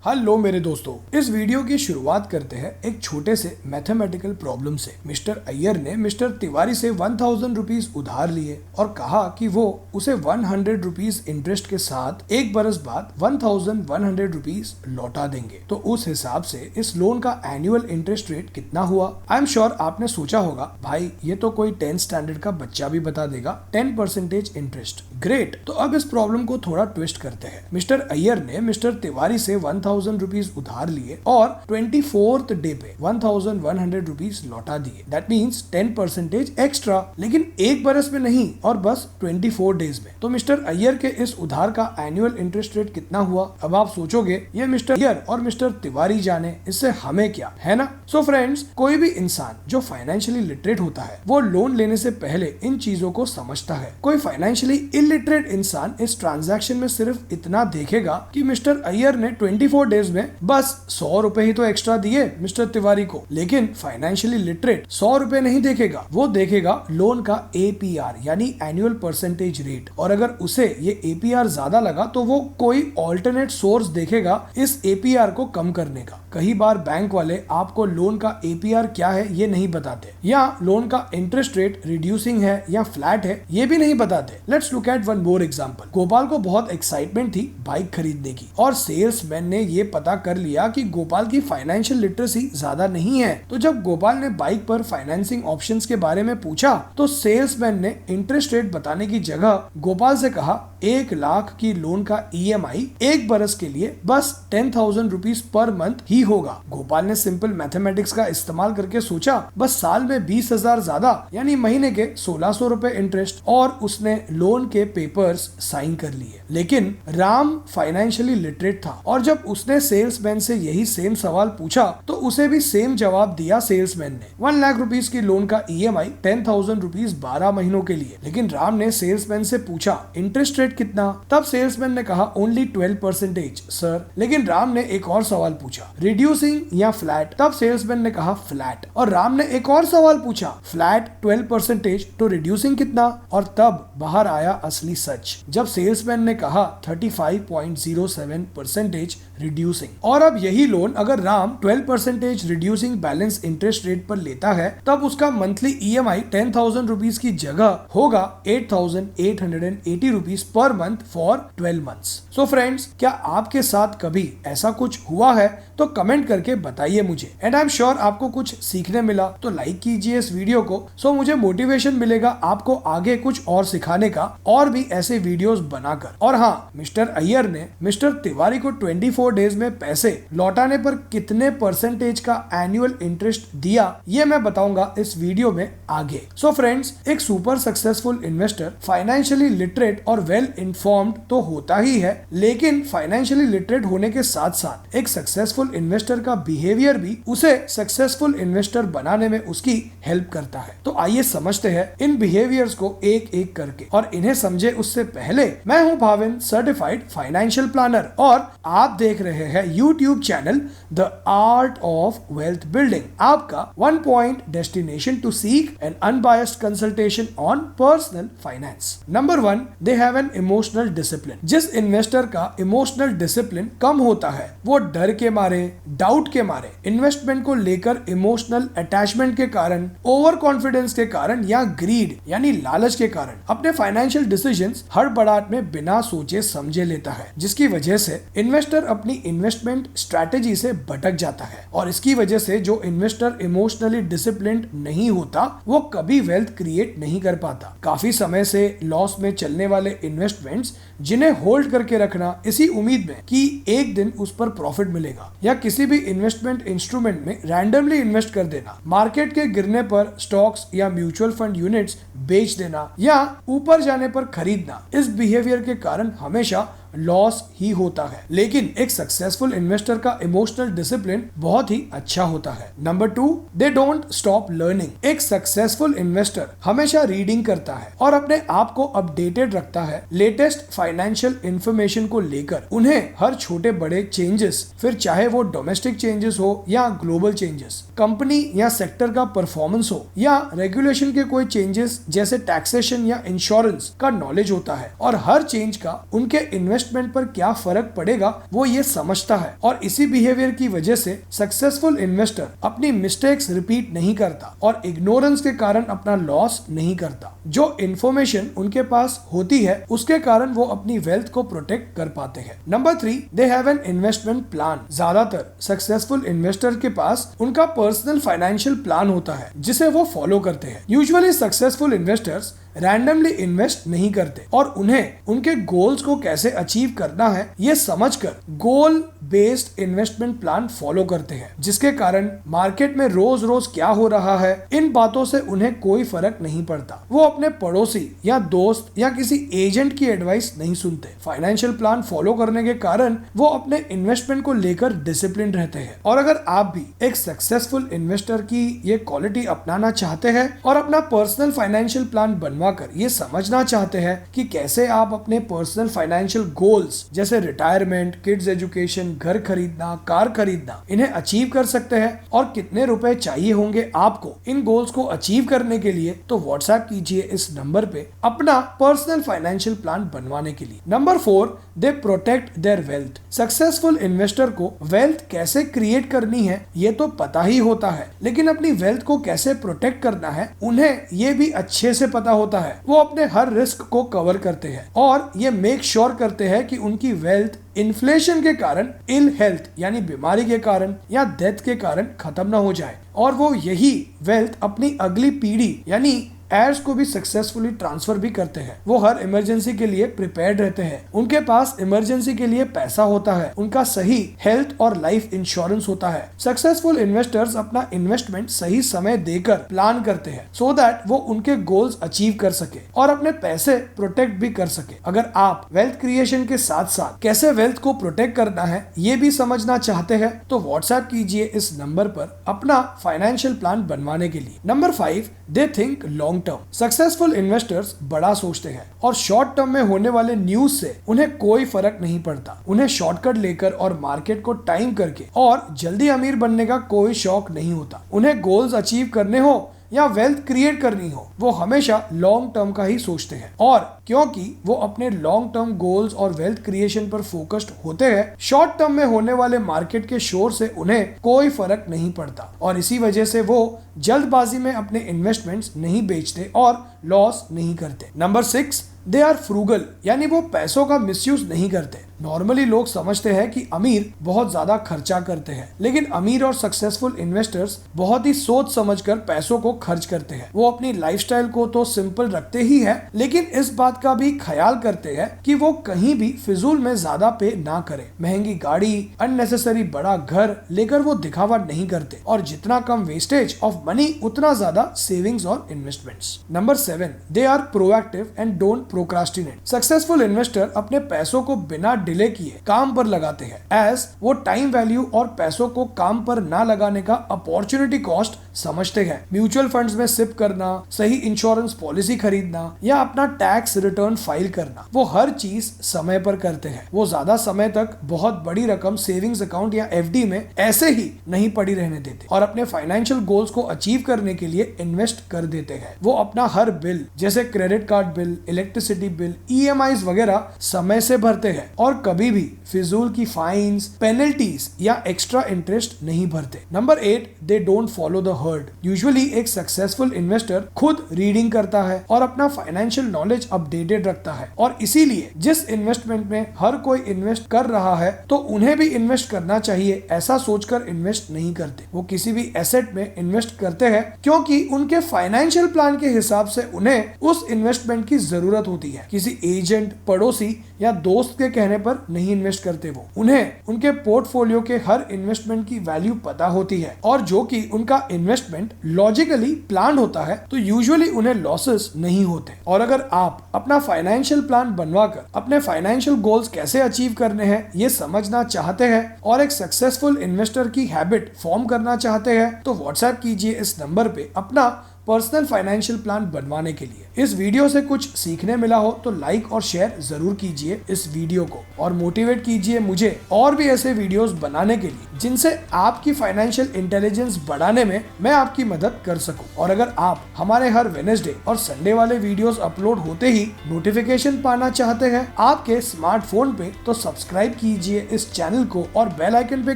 Hello मेरे दोस्तों, इस वीडियो की शुरुआत करते हैं एक छोटे से मैथमेटिकल प्रॉब्लम से। मिस्टर अय्यर ने मिस्टर तिवारी से 1000 रुपीज उधार लिए और कहा कि वो उसे 100 रुपीज इंटरेस्ट के साथ एक बरस बाद 1100 रुपीज लौटा देंगे। तो उस हिसाब से इस लोन का एनुअल इंटरेस्ट रेट कितना हुआ? आई एम श्योर आपने सोचा होगा, भाई ये तो कोई 10th स्टैंडर्ड का बच्चा भी बता देगा, 10% इंटरेस्ट। ग्रेट। तो अब इस प्रॉब्लम को थोड़ा ट्विस्ट करते हैं। मिस्टर अय्यर ने मिस्टर तिवारी से 1000 रुपीज उधार लिए और 24th डे पे 1100 रुपीज लौटा दिए। दैट मीन्स 10% एक्स्ट्रा, लेकिन एक बरस में नहीं और बस 24 डेज में। तो मिस्टर अय्यर के इस उधार का एनुअल इंटरेस्ट रेट कितना हुआ? अब आप सोचोगे ये मिस्टर अय्यर और मिस्टर तिवारी जाने, इससे हमें क्या, है ना? सो फ्रेंड्स, कोई भी इंसान जो फाइनेंशियली लिटरेट होता है वो लोन लेने से पहले इन चीजों को समझता है। कोई फाइनेंशियली इलिटरेट इंसान इस ट्रांजैक्शन में सिर्फ इतना देखेगा कि मिस्टर अय्यर ने 24 डेज में बस 100 रुपए ही तो एक्स्ट्रा दिए मिस्टर तिवारी को, लेकिन फाइनेंशियली लिटरेट 100 रुपए नहीं देखेगा, वो देखेगा लोन का APR यानी एनुअल परसेंटेज रेट। और अगर उसे ये APR ज्यादा लगा तो वो कोई ऑल्टरनेट सोर्स देखेगा इस APR को कम करने का। कई बार बैंक वाले आपको लोन का APR क्या है ये नहीं बताते, या लोन का इंटरेस्ट रेट रिड्यूसिंग है या फ्लैट है ये भी नहीं बताते। Let's look at one more example. Gopal को बहुत एक्साइटमेंट थी बाइक खरीदने की और सेल्समैन ने ये पता कर लिया कि गोपाल की फाइनेंशियल लिटरेसी ज्यादा नहीं है। तो जब गोपाल ने बाइक पर फाइनेंसिंग ऑप्शंस के बारे में पूछा तो सेल्समैन ने इंटरेस्ट रेट बताने की जगह गोपाल से कहा 1 लाख की लोन का EMI एक बरस के लिए बस 10,000 रुपीज पर मंथ ही होगा। गोपाल ने सिंपल मैथमेटिक्स का इस्तेमाल करके सोचा बस साल में 20,000 ज्यादा यानी महीने के 1600 रुपए इंटरेस्ट, और उसने लोन के पेपर्स साइन कर लिए। लेकिन राम फाइनेंशियली लिटरेट था और जब उसने सेल्समैन से यही सेम सवाल पूछा तो उसे भी सेम जवाब दिया सेल्समैन ने। 1 लाख रुपीज की लोन का EMI 10,000 रुपीज 12 महीनों के लिए। लेकिन राम ने सेल्समैन से पूछा इंटरेस्ट रेट कितना? तब सेल्समैन ने कहा ओनली 12% सर। लेकिन राम ने एक और सवाल पूछा रिड्यूसिंग या फ्लैट? तब सेल्समैन ने कहा फ्लैट। और राम ने एक और सवाल पूछा फ्लैट 12% तो रिड्यूसिंग कितना? और तब बाहर आया असली सच जब सेल्समैन ने कहा 35.07% रिड्यूसिंग। और अब यही लोन अगर Ram 12% reducing balance interest rate पर लेता है तब उसका मंथली EMI 10,000 रुपीज की जगह होगा 8,880 rupees per month for 12 months. So friends, क्या आपके साथ कभी ऐसा कुछ हुआ है? तो कमेंट करके बताइए मुझे। एंड आई एम श्योर आपको कुछ सीखने मिला, तो लाइक कीजिए इस वीडियो को, सो मुझे मोटिवेशन मिलेगा आपको आगे कुछ और सिखाने का और भी ऐसे वीडियोस बनाकर। और हाँ, मिस्टर अय्यर ने मिस्टर तिवारी को 24 डेज में पैसे लौटाने पर कितने परसेंटेज का एनुअल इंटरेस्ट दिया ये मैं बताऊंगा इस वीडियो में आगे। सो फ्रेंड्स, एक super successful investor financially literate और वेल इन्फॉर्म्ड तो होता ही है, लेकिन फाइनेंशियली लिटरेट होने के साथ साथ एक सक्सेसफुल इन्वेस्टर का बिहेवियर भी उसे सक्सेसफुल इन्वेस्टर बनाने में उसकी हेल्प करता है। तो आइए समझते हैं इन बिहेवियर्स को एक एक करके, और इन्हें समझे उससे पहले मैं हूं भाविन, सर्टिफाइड फाइनेंशियल प्लानर, और आप देख रहे हैं YouTube channel the art of wealth building, आपका 1 point destination to seek an unbiased consultation on personal finance. Number 1, they have an emotional discipline. जिस इन्वेस्टर का इमोशनल डिसिप्लिन कम होता है वो डर के मारे, डाउट के मारे, इन्वेस्टमेंट को लेकर इमोशनल अटैचमेंट के कारण, ओवर कॉन्फिडेंस के कारण या ग्रीड यानी लालच के कारण अपने फाइनेंशियल डिसीजंस हड़बड़ाहट में बिना सोचे समझे लेता है, जिसकी वजह से इन्वेस्टर अपनी इन्वेस्टमेंट स्ट्रैटेजी से भटक जाता है। और इसकी वजह से जो इन्वेस्टर इमोशनली डिसिप्लिन्ड नहीं होता वो कभी वेल्थ क्रिएट नहीं कर पाता। काफी समय से लॉस में चलने वाले इन्वेस्टमेंट्स जिन्हें होल्ड करके रखना इसी उम्मीद में कि एक दिन उस पर प्रॉफिट मिलेगा, या किसी भी इन्वेस्टमेंट इंस्ट्रूमेंट में रैंडमली इन्वेस्ट कर देना, मार्केट के गिरने पर स्टॉक्स या म्यूचुअल फंड यूनिट्स बेच देना या ऊपर जाने पर खरीदना, इस बिहेवियर के कारण हमेशा लॉस ही होता है। लेकिन एक सक्सेसफुल इन्वेस्टर का इमोशनल डिसिप्लिन बहुत ही अच्छा होता है। Number 2, they don't stop learning. एक सक्सेसफुल इन्वेस्टर हमेशा रीडिंग करता है और अपने आप को अपडेटेड रखता है लेटेस्ट फाइनेंशियल इंफॉर्मेशन को लेकर। उन्हें हर छोटे बड़े चेंजेस, फिर चाहे वो डोमेस्टिक चेंजेस हो या ग्लोबल चेंजेस, कंपनी या सेक्टर का परफॉर्मेंस हो या रेगुलेशन के कोई चेंजेस जैसे टैक्सेशन या इंश्योरेंस का नॉलेज होता है, और हर चेंज का उनके इन्वेस्टमेंट पर क्या फर्क पड़ेगा वो ये समझता है, और इसी बिहेवियर की वजह से सक्सेसफुल इन्वेस्टर अपनी मिस्टेक्स रिपीट नहीं करता और इग्नोरेंस के कारण अपना लॉस नहीं करता। जो इन्फॉर्मेशन उनके पास होती है उसके कारण वो अपनी वेल्थ को प्रोटेक्ट कर पाते हैं। Number 3, they have an investment plan. ज्यादातर सक्सेसफुल इन्वेस्टर के पास उनका पर्सनल फाइनेंशियल प्लान होता है जिसे वो फॉलो करते हैं। Usually successful investors randomly invest नहीं करते और उन्हें उनके गोल्स को कैसे अचीव करना है ये समझकर गोल बेस्ड इन्वेस्टमेंट प्लान फॉलो करते हैं, जिसके कारण मार्केट में रोज रोज क्या हो रहा है इन बातों से उन्हें कोई फर्क नहीं पड़ता। वो अपने पड़ोसी या दोस्त या किसी एजेंट की एडवाइस नहीं सुनते। फाइनेंशियल प्लान फॉलो करने के कारण वो अपने इन्वेस्टमेंट को लेकर डिसिप्लिन रहते हैं। और अगर आप भी एक सक्सेसफुल इन्वेस्टर की ये क्वालिटी अपनाना चाहते हैं और अपना पर्सनल फाइनेंशियल प्लान बनवा कर ये समझना चाहते हैं कि कैसे आप अपने पर्सनल फाइनेंशियल गोल्स जैसे रिटायरमेंट, किड्स एजुकेशन, घर खरीदना, कार खरीदना, इन्हें अचीव कर सकते हैं और कितने रुपए चाहिए होंगे आपको इन गोल्स को अचीव करने के लिए, तो व्हाट्सएप कीजिए इस नंबर पे अपना पर्सनल फाइनेंशियल प्लान बनवाने के लिए। Number 4, they protect their wealth. Successful investor को वेल्थ कैसे क्रिएट करनी है ये तो पता ही होता है, लेकिन अपनी वेल्थ को कैसे प्रोटेक्ट करना है उन्हें ये भी अच्छे से पता होता है। वो अपने हर रिस्क को कवर करते हैं और ये मेक श्योर करते हैं कि उनकी वेल्थ इन्फ्लेशन के कारण, इल हेल्थ यानी बीमारी के कारण या डेथ के कारण खत्म ना हो जाए, और वो यही वेल्थ अपनी अगली पीढ़ी यानी एयर्स को भी सक्सेसफुली ट्रांसफर भी करते हैं। वो हर इमरजेंसी के लिए प्रिपेयर्ड रहते हैं, उनके पास इमरजेंसी के लिए पैसा होता है, उनका सही हेल्थ और लाइफ इंश्योरेंस होता है। सक्सेसफुल इन्वेस्टर्स अपना इन्वेस्टमेंट सही समय देकर प्लान करते हैं सो दैट वो उनके गोल्स अचीव कर सके और अपने पैसे प्रोटेक्ट भी कर सके। अगर आप वेल्थ क्रिएशन के साथ साथ कैसे वेल्थ को प्रोटेक्ट करना है ये भी समझना चाहते हैं तो व्हाट्सएप कीजिए इस नंबर पर अपना फाइनेंशियल प्लान बनवाने के लिए। Number 5, they think long term. Successful investors बड़ा सोचते हैं और शॉर्ट टर्म में होने वाले न्यूज से उन्हें कोई फर्क नहीं पड़ता। उन्हें शॉर्टकट लेकर और मार्केट को टाइम करके और जल्दी अमीर बनने का कोई शौक नहीं होता। उन्हें गोल्स अचीव करने हो या वेल्थ क्रिएट करनी हो वो हमेशा लॉन्ग टर्म का ही सोचते हैं, और क्योंकि वो अपने लॉन्ग टर्म गोल्स और वेल्थ क्रिएशन पर फोकस्ड होते हैं, शॉर्ट टर्म में होने वाले मार्केट के शोर से उन्हें कोई फर्क नहीं पड़ता और इसी वजह से वो जल्दबाजी में अपने इन्वेस्टमेंट्स नहीं बेचते और लॉस नहीं करते। नंबर 6, दे आर फ्रूगल, यानी वो पैसों का मिसयूज नहीं करते। नॉर्मली लोग समझते हैं कि अमीर बहुत ज्यादा खर्चा करते हैं, लेकिन अमीर और सक्सेसफुल इन्वेस्टर्स बहुत ही सोच समझकर पैसों को खर्च करते हैं। वो अपनी लाइफस्टाइल को तो सिंपल रखते ही है, लेकिन इस बात का भी ख्याल करते हैं कि वो कहीं भी फिजूल में ज्यादा पे ना करे। महंगी गाड़ी, अननेसेसरी बड़ा घर लेकर वो दिखावा नहीं करते और जितना कम वेस्टेज ऑफ मनी उतना ज्यादा सेविंग्स और investments. Number 7, they are proactive and don't procrastinate. Successful investor अपने पैसों को बिना डिले किए काम पर लगाते हैं, एज वो टाइम वैल्यू और पैसों को काम पर ना लगाने का अपॉर्चुनिटी कॉस्ट समझते हैं। म्यूचुअल फंड्स में सिप करना, सही इंश्योरेंस पॉलिसी खरीदना या अपना टैक्स रिटर्न फाइल करना, वो हर चीज समय पर करते हैं। वो ज्यादा समय तक बहुत बड़ी रकम सेविंग्स अकाउंट या एफडी में ऐसे ही नहीं पड़ी रहने देते और अपने फाइनेंशियल गोल्स को अचीव करने के लिए इन्वेस्ट कर देते हैं। वो अपना हर बिल जैसे credit card bill, electricity bill, EMIs वगैरह समय से भरते हैं और कभी भी फिजूल की फाइन्स, पेनल्टीज या एक्स्ट्रा इंटरेस्ट नहीं भरते। Number 8, they don't follow the heard. Usually एक सक्सेसफुल इन्वेस्टर खुद रीडिंग करता है और अपना फाइनेंशियल नॉलेज अपडेटेड रखता है, और इसीलिए जिस इन्वेस्टमेंट में हर कोई इन्वेस्ट कर रहा है तो उन्हें भी इन्वेस्ट करना चाहिए ऐसा सोचकर इन्वेस्ट नहीं करते। वो किसी भी एसेट में इन्वेस्ट करते हैं क्योंकि उनके फाइनेंशियल प्लान के हिसाब से उन्हें उस इन्वेस्टमेंट की जरूरत होती है। किसी एजेंट, पड़ोसी या दोस्त के कहने पर नहीं इन्वेस्ट करते। वो उन्हें उनके पोर्टफोलियो के हर इन्वेस्टमेंट की वैल्यू पता होती है, और जो कि उनका इन्वेस्टमेंट लॉजिकली प्लान होता है तो यूजुअली उन्हें लॉसेस नहीं होते। और अगर आप अपना फाइनेंशियल प्लान बनवाकर अपने फाइनेंशियल गोल्स कैसे अचीव करने हैं ये समझना चाहते हैं और एक सक्सेसफुल इन्वेस्टर की हैबिट फॉर्म करना चाहते हैं तो व्हाट्सएप कीजिए इस नंबर पे अपना पर्सनल फाइनेंशियल प्लान बनवाने के लिए। इस वीडियो से कुछ सीखने मिला हो तो लाइक और शेयर जरूर कीजिए इस वीडियो को और मोटिवेट कीजिए मुझे और भी ऐसे वीडियोस बनाने के लिए जिनसे आपकी फाइनेंशियल इंटेलिजेंस बढ़ाने में मैं आपकी मदद कर सकूं। और अगर आप हमारे हर वेडनेसडे और संडे वाले वीडियोस अपलोड होते ही नोटिफिकेशन पाना चाहते हैं आपके स्मार्टफोन पे तो सब्सक्राइब कीजिए इस चैनल को और बेल आइकन पे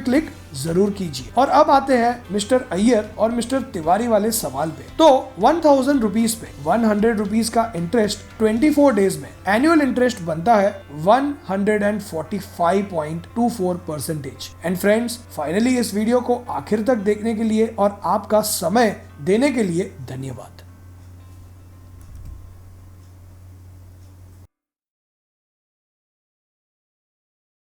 क्लिक जरूर कीजिए। और अब आते हैं मिस्टर अय्यर और मिस्टर तिवारी वाले सवाल पे। तो 1000 रुपीज पे 100 रुपीज का इंटरेस्ट 24 डेज में एनुअल इंटरेस्ट बनता है 145.24%। एंड फ्रेंड्स, फाइनली इस वीडियो को आखिर तक देखने के लिए और आपका समय देने के लिए धन्यवाद।